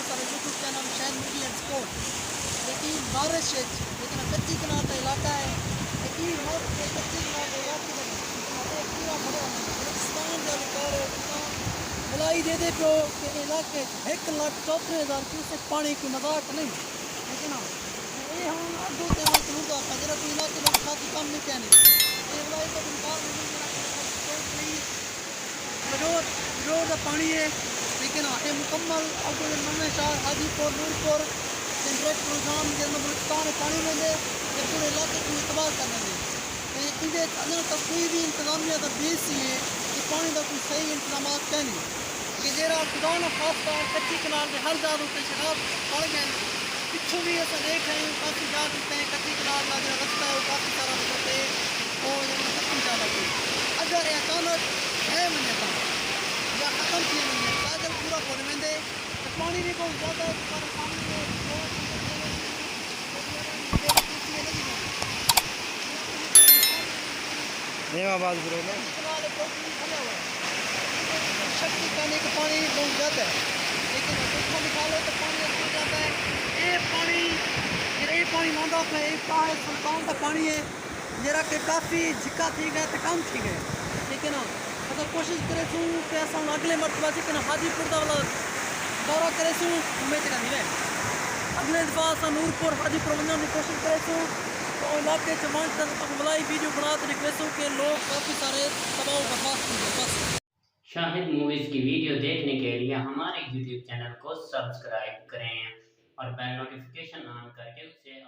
سارے YouTube channel شہر movie and support لیکن بارش لیکن کچی کنار کا علاقہ ہے لیکن وقت کے کچی کنار کے علاقے میں پورا بلوچستان کا ریکارڈ بلائی دے پو کہ علاقے 1,34,000 کیوسک پانی کوئی مذاق نہیں لیکن یہ ہم اگوں تے وقت ہوگا جرا کوئی علاقے میں کافی کم نہیں کہنے یہ بلائی کا انکار نہیں روز پانی ہے لیکن یہ مکمل اگوں نمے شہر حاجی پور نور پور ڈائریکٹ نظام کے بلوچستان پانی میں دے یہ پورے علاقے کو تباہ کرنے دے اندر تک کوئی بھی انتظامیہ کا بیس ہی ہے کہ پانی کا کوئی صحیح انتظامات کہنے کہ جرا خدا نہ خاصہ کچی کنار کے ہر جگہ اتنے شراب پڑ گئے پچھوں بھی ایسا دیکھ رہے ہیں کافی جا دیتے ہیں کچی کنار کا جو رستہ ہے وہ کافی سارا بچتے اور ختم جا لگے اگر اچانک ہے مجھے تھا یا ختم کیے نہیں ہے اگر پورا بول میں دے تو پانی بھی بہت زیادہ ہمارے سامنے ہے آواز برو نا شکتی کہنے کا پانی بہت زیادہ ہے لیکن دیکھو نکالو تو پانی اچھا جاتا ہے یہ پانی مانگا پہ ایک سلطان کا پانی ہے جرا کہ کافی جھکا تھی گئے تو کم تھی گئے لیکن اگر کوشش کرے سوں کہ اصل اگلے مرتبہ لیکن حاجی پور کا والا دورہ کرے سوں امید کا نہیں ہے اگلے دفعہ اصل نور پور حاجی پور ونجن کی کوشش کرے سوں تو علاقے چمان بلائی ویڈیو بنا تو نکلے سوں کہ لوگ کافی سارے تباہ و برباد ہو گئے بس شاہد موویز کی ویڈیو دیکھنے کے لیے ہمارے یوٹیوب چینل کو سبسکرائب کریں اور بیل نوٹیفیکیشن آن کر کے اسے